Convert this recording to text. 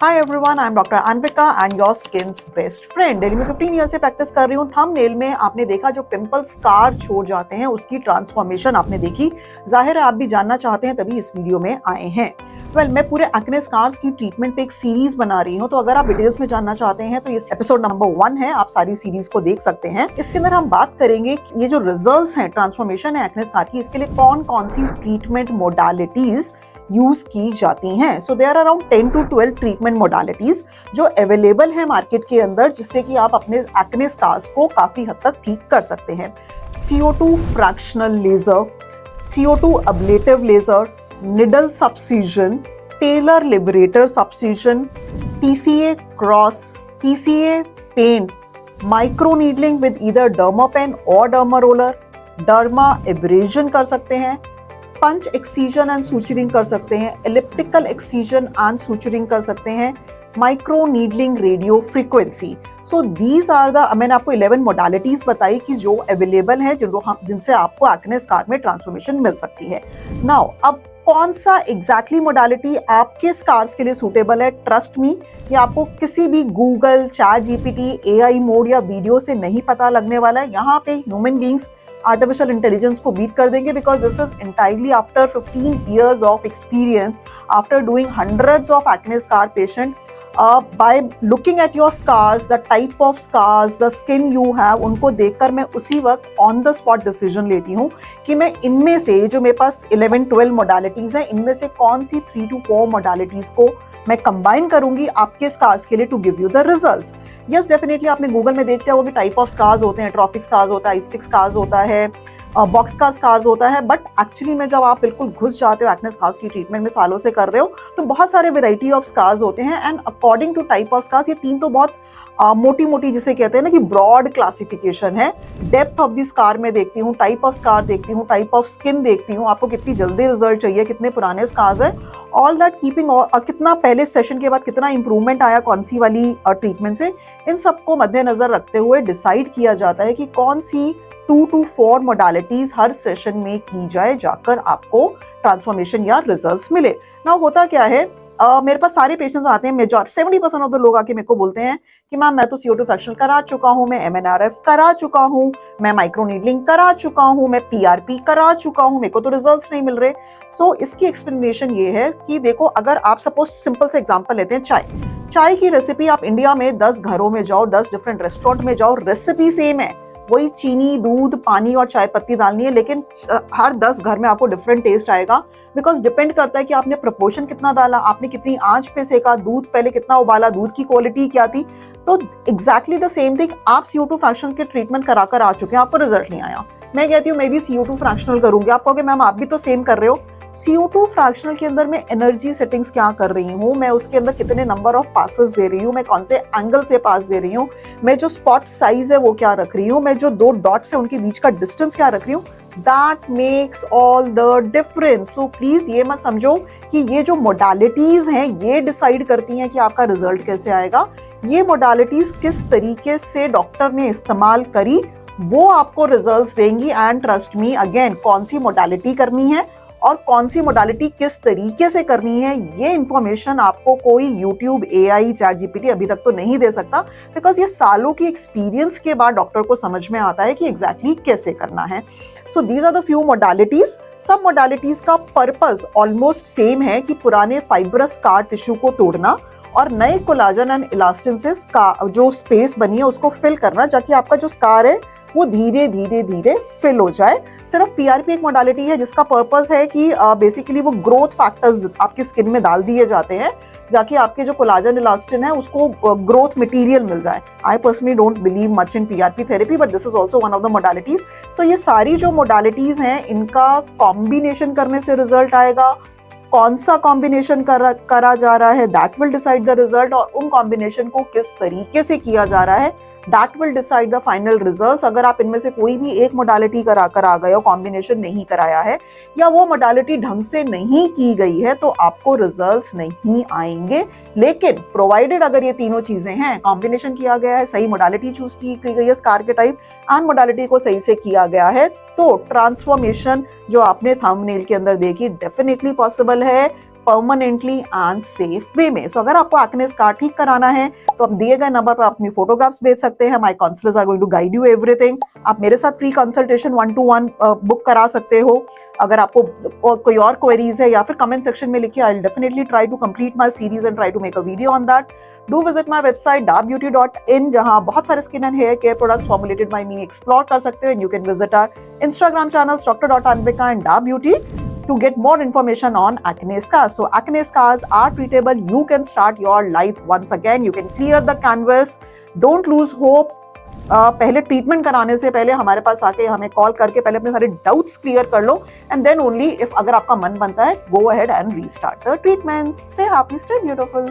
Hi everyone, I am doctor Anvika and your skin's best friend. Daily में 15 year से practice कर रही हूँ। थंबनेल में आपने देखा जो पिंपल स्कार छोड़ जाते हैं उसकी ट्रांसफॉर्मेशन आपने देखी। जाहिर है आप भी जानना चाहते हैं, तभी इस वीडियो में आए हैं। मैं पूरे एक्ने स्कार्स की ट्रीटमेंट पे एक सीरीज बना रही हूँ, तो अगर आप डिटेल्स में जानना चाहते हैं तो ये एपिसोड नंबर 1 है। आप सारी सीरीज को देख सकते हैं। इसके अंदर हम बात करेंगे कि ये जो रिजल्ट्स हैं, ट्रांसफॉर्मेशन है एक्ने स्कार की, इसके लिए कौन कौन सी ट्रीटमेंट मोडालिटीज यूज की जाती हैं। So there are around 10 to 12 treatment modalities जो अवेलेबल है मार्केट के अंदर, जिससे कि आप अपने एक्ने स्कार्स को काफी हद तक ठीक कर सकते हैं। CO2 fractional laser, CO2 ablative laser, needle subcision, Taylor liberator subcision, TCA cross, TCA paint, micro needling with either Dermapen और डर्मा रोलर, डर्मा एब्रेजन कर सकते हैं, पंच एक्सीजन एंड सूचरिंग कर सकते हैं, एलिप्टिकल एक्सीजन एंड सूचरिंग कर सकते हैं, micro needling radio frequency. So these are the, मैंने आपको 11 मोडालिटीज बताई कि जो अवेलेबल है, जिनसे आपको एक्ने स्कार में ट्रांसफॉर्मेशन मिल सकती है। नाउ अब कौन सा एग्जैक्टली मोडालिटी आपके स्कार्स के लिए सूटेबल है, ट्रस्ट मी, ये आपको किसी भी Google, chat GPT, AI mode या वीडियो से नहीं पता लगने वाला है। यहाँ पे ह्यूमन बींग्स आर्टिफिशियल इंटेलिजेंस को बीट कर देंगे, because this is entirely after 15 years of experience, after doing hundreds of acne scar patient, by looking at your scars, the type of scars, the skin you have, उनको देखकर मैं उसी वक्त on the spot decision लेती हूँ कि मैं इनमें से जो मेरे पास 11-12 मोडालिटीज हैं, इनमें से कौन सी 3 to 4 मोडालिटीज को मैं कंबाइन करूंगी आपके स्कार्स के लिए to give you the results. Yes, definitely आपने गूगल में देख लिया होगा कि टाइप ऑफ स्कार्स होते हैं, ट्रॉफिक स्कार्स होता है, आइसपिक स्कार्स होता है, बॉक्स का स्कार्स होता है, बट एक्चुअली में जब आप बिल्कुल घुस जाते हो एक्ने स्कार्स की ट्रीटमेंट में, सालों से कर रहे हो, तो बहुत सारे वेराइटी ऑफ स्कार्स होते हैं। And according to type of scars, ये 3 तो बहुत मोटी मोटी जिसे कहते हैं ना कि ब्रॉड क्लासिफिकेशन है। डेप्थ ऑफ द स्कार में देखती हूँ, टाइप ऑफ स्कार देखती हूँ, टाइप ऑफ स्किन देखती हूँ, आपको कितनी जल्दी रिजल्ट चाहिए, कितने पुराने स्कार्स है, ऑल दैट कीपिंग, और कितना पहले सेशन के बाद कितना इंप्रूवमेंट आया कौन सी वाली ट्रीटमेंट से, इन सबको मद्देनजर रखते हुए डिसाइड किया जाता है कि कौन सी 2 to 4 मोडालिटीज हर सेशन में की जाए, जाकर आपको ट्रांसफॉर्मेशन या रिजल्ट्स मिले। ना होता क्या है, मेरे पास सारे पेशेंट्स आते हैं, मेजॉरिटी 70% ऑफ द लोग आके मेरे को बोलते हैं कि मैम मैं तो CO2 फ्रैक्शनल करा चुका हूँ, मैं MNRF करा चुका हूँ, मैं माइक्रो नीडलिंग करा चुका हूँ, मैं PRP करा चुका हूँ, मेरे को तो रिजल्ट्स नहीं मिल रहे। सो इसकी एक्सप्लेनेशन ये है कि देखो, अगर आप सपोज सिंपल से एग्जांपल लेते हैं, चाय की रेसिपी, आप इंडिया में 10 घरों में जाओ, 10 डिफरेंट रेस्टोरेंट में जाओ, रेसिपी सेम है, वही चीनी, दूध, पानी और चाय पत्ती डालनी है, लेकिन हर 10 घर में आपको डिफरेंट टेस्ट आएगा, बिकॉज डिपेंड करता है कि आपने प्रपोर्शन कितना डाला, आपने कितनी आंच पे सेका, दूध पहले कितना उबाला, दूध की क्वालिटी क्या थी। तो एग्जैक्टली द सेम थिंग, आप CO2 फ्रैक्शनल के ट्रीटमेंट कराकर आ चुके हैं, आपको रिजल्ट नहीं आया, मैं कहती हूँ मैं भी CO2 फ्रैक्शनल करूंगी, आप कहोगे मैम आप भी तो सेम कर रहे हो। CO2 फ्रैक्शनल के अंदर मैं एनर्जी सेटिंग्स क्या कर रही हूँ, मैं उसके अंदर कितने नंबर ऑफ पासेस दे रही हूँ, मैं कौन से एंगल से पास दे रही हूँ, मैं जो स्पॉट साइज है वो क्या रख रही हूँ, मैं जो 2 डॉट्स है उनके बीच का डिस्टेंस क्या रख रही हूँ, that makes all the difference. So please ये मत समझो कि ये जो मोडालिटीज हैं ये डिसाइड करती हैं कि आपका रिजल्ट कैसे आएगा। ये मोडालिटीज किस तरीके से डॉक्टर ने इस्तेमाल करी वो आपको रिजल्ट्स देंगी। एंड ट्रस्ट मी, अगेन, कौन सी मोडालिटी करनी है और कौन सी मोडालिटी किस तरीके से करनी है, ये इंफॉर्मेशन आपको कोई YouTube, AI, चैट जीपीटी अभी तक तो नहीं दे सकता, बिकॉज ये सालों की एक्सपीरियंस के बाद डॉक्टर को समझ में आता है कि एग्जैक्टली कैसे करना है। So these are the few modalities. सब मोडालिटीज का पर्पस ऑलमोस्ट सेम है कि पुराने फाइब्रस स्कार टिश्यू को तोड़ना और नए कोलाजन एंड इलास्टिन से जो स्पेस बनी है उसको फिल करना, ताकि आपका जो स्कार है वो धीरे धीरे धीरे फिल हो जाए। सिर्फ PRP एक मोडालिटी है जिसका पर्पस है कि बेसिकली वो ग्रोथ फैक्टर्स आपकी स्किन में डाल दिए जाते हैं, जाके आपके जो कोलाजन इलास्टिन है उसको ग्रोथ मटेरियल मिल जाए। I personally don't believe much in PRP therapy, but this is also one of the modalities. So ये सारी जो मोडालिटीज हैं इनका कॉम्बिनेशन करने से रिजल्ट आएगा। कौन सा कॉम्बिनेशन करा जा रहा है, that will decide the result, और उन कॉम्बिनेशन को किस तरीके से किया जा रहा है, that will decide the final results. अगर आप इनमें से कोई भी एक मोडालिटी कराकर आ गए हो, कॉम्बिनेशन नहीं कराया है, या वो मोडालिटी ढंग से नहीं की गई है, तो आपको रिजल्ट्स नहीं आएंगे। लेकिन प्रोवाइडेड अगर ये तीनों चीजें हैं, कॉम्बिनेशन किया गया है, सही मोडालिटी चूज की गई है स्कार के टाइप, एंड मोडालिटी को सही से किया गया है, तो ट्रांसफॉर्मेशन जो आपने थंबनेल के अंदर देखी डेफिनेटली पॉसिबल है। परमानेंटली एंड सेफ वे में। सो अगर आपको एक्ने स्कार ठीक कराना है तो आप दिए गए नंबर पर अपनी फोटोग्राफ्स भेज सकते हैं। My counsellors are going to guide you everything. आप मेरे साथ फ्री कंसल्टेशन 1-to-1 बुक करा सकते हो। अगर आपको कोई और क्वेरीज है या फिर कमेंट सेक्शन में लिखिए, I will definitely try to complete my series and try to make a video on that. Do visit my website darbeauty.in, जहां बहुत सारे skin and hair care products formulated by me explore कर सकते हो। And you can visit our Instagram channels dr.anvika and darbeauty to get more information on acne scars. So acne scars are treatable. You can start your life once again. You can clear the canvas. Don't lose hope. पहले treatment कराने से पहले हमारे पास आके हमें call करके पहले अपने सारे डाउट्स क्लियर कर लो, एंड देन ओनली इफ अगर आपका मन बनता है, go ahead and restart the treatment. Stay happy, stay beautiful.